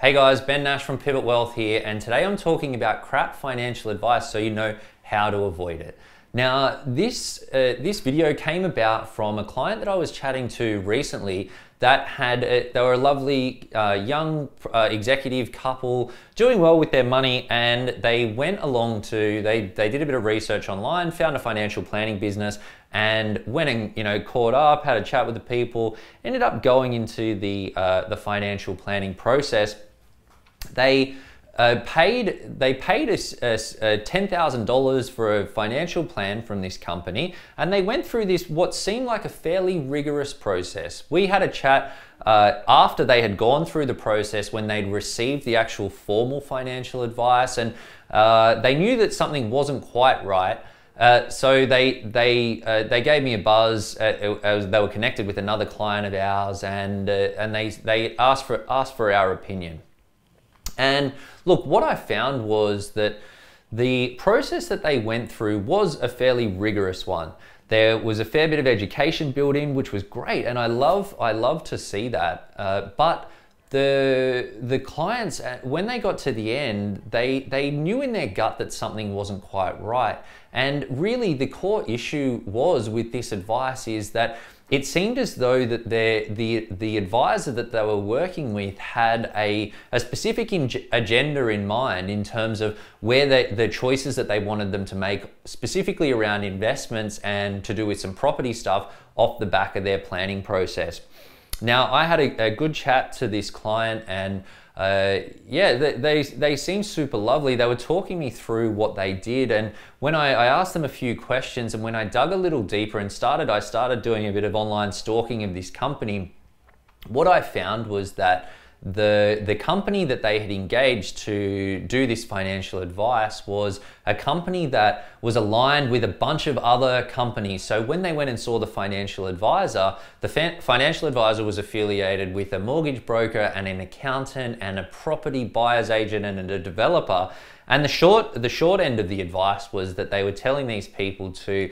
Hey guys, Ben Nash from Pivot Wealth here, and today I'm talking about crap financial advice so you know how to avoid it. Now, this video came about from a client that I was chatting to recently that had, they were a lovely young executive couple doing well with their money, and they went along to, they did a bit of research online, found a financial planning business, and went and caught up, had a chat with the people, ended up going into the financial planning process. They paid us $10,000 for a financial plan from this company, and they went through this what seemed like a fairly rigorous process. We had a chat after they had gone through the process, when they'd received the actual formal financial advice, and they knew that something wasn't quite right. So they gave me a buzz. They were connected with another client of ours, and they asked for our opinion. And look, what I found was that the process that they went through was a fairly rigorous one. There was a fair bit of education built in, which was great, and I love to see that. But the clients, when they got to the end, they knew in their gut that something wasn't quite right. And really, the core issue was with this advice is that it seemed as though that the advisor that they were working with had a specific agenda in mind in terms of where the choices that they wanted them to make, specifically around investments and to do with some property stuff off the back of their planning process. Now, I had a good chat to this client, and yeah, they seemed super lovely. They were talking me through what they did, and when I asked them a few questions, and when I dug a little deeper and I started doing a bit of online stalking of this company, what I found was that the company that they had engaged to do this financial advice was a company that was aligned with a bunch of other companies. So when they went and saw the financial advisor, the financial advisor was affiliated with a mortgage broker and an accountant and a property buyer's agent and a developer. And the short end of the advice was that they were telling these people to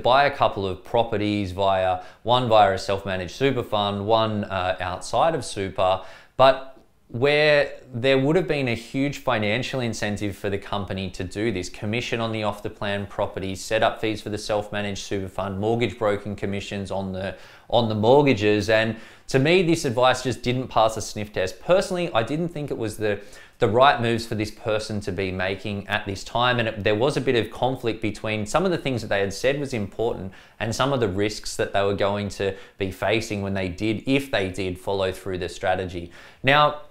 buy a couple of properties one via a self-managed super fund, one outside of super. But where there would have been a huge financial incentive for the company to do this, commission on the off-the-plan properties, setup fees for the self-managed super fund, mortgage broking commissions on the mortgages. And to me, this advice just didn't pass a sniff test. Personally, I didn't think it was the right moves for this person to be making at this time. And there was a bit of conflict between some of the things that they had said was important and some of the risks that they were going to be facing when if they did follow through the strategy. Now,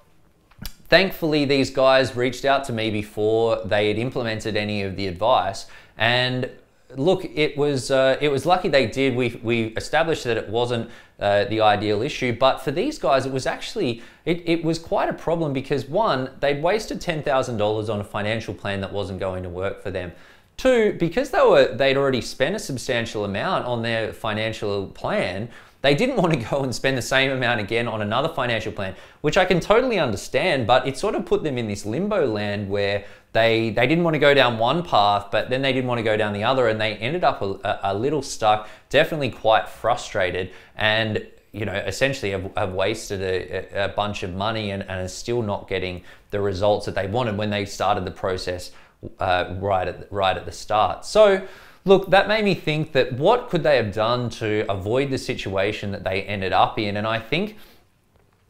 thankfully, these guys reached out to me before they had implemented any of the advice. And look, it was lucky they did. We established that it wasn't the ideal issue, but for these guys, it was actually, it was quite a problem because one, they'd wasted $10,000 on a financial plan that wasn't going to work for them. Two, because they'd already spent a substantial amount on their financial plan, they didn't want to go and spend the same amount again on another financial plan, which I can totally understand, but it sort of put them in this limbo land where they didn't want to go down one path, but then they didn't want to go down the other, and they ended up a little stuck, definitely quite frustrated, and essentially have wasted a bunch of money and are still not getting the results that they wanted when they started the process right at the start. So look, that made me think that what could they have done to avoid the situation that they ended up in? And I think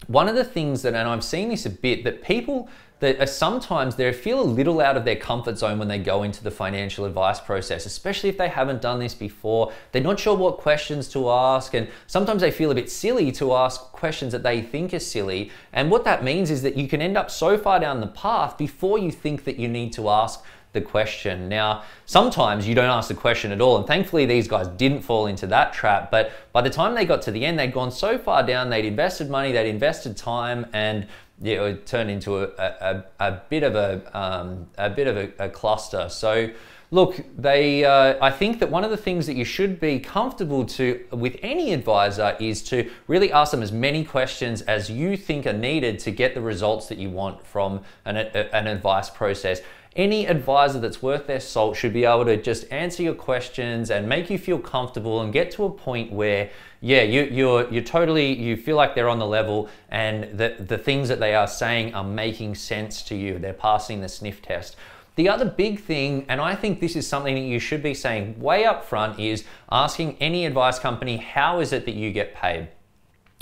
one of the things that, and I've seen this a bit, that people that are sometimes they feel a little out of their comfort zone when they go into the financial advice process, especially if they haven't done this before. They're not sure what questions to ask, and sometimes they feel a bit silly to ask questions that they think are silly. And what that means is that you can end up so far down the path before you think that you need to ask the question. Now, sometimes you don't ask the question at all, and thankfully these guys didn't fall into that trap, but by the time they got to the end, they'd gone so far down, they'd invested money, they'd invested time, and it turned into a bit of a cluster. So look, I think that one of the things that you should be comfortable with any advisor is to really ask them as many questions as you think are needed to get the results that you want from an advice process. any advisor that's worth their salt should be able to just answer your questions and make you feel comfortable and get to a point where, yeah, you feel like they're on the level and the things that they are saying are making sense to you. They're passing the sniff test. The other big thing, and I think this is something that you should be saying way up front, is asking any advice company, how is it that you get paid?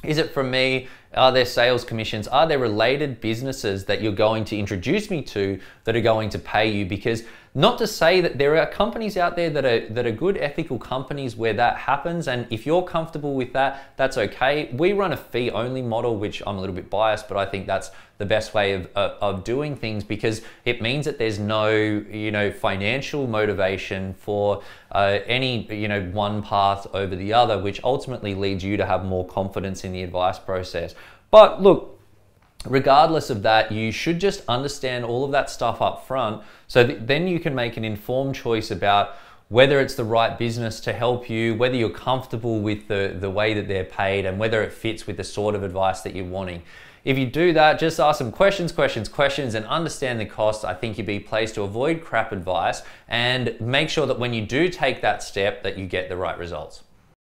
Is it from me? Are there sales commissions? Are there related businesses that you're going to introduce me to that are going to pay you? Because not to say that there are companies out there that are good ethical companies where that happens, and if you're comfortable with that, that's okay. We run a fee only model, which I'm a little bit biased, but I think that's the best way of doing things, because it means that there's no financial motivation for any one path over the other, which ultimately leads you to have more confidence in the advice process. But look, regardless of that, you should just understand all of that stuff up front, so that then you can make an informed choice about whether it's the right business to help you, whether you're comfortable with the way that they're paid, and whether it fits with the sort of advice that you're wanting. If you do that, just ask them questions, and understand the costs. I think you'd be placed to avoid crap advice and make sure that when you do take that step that you get the right results.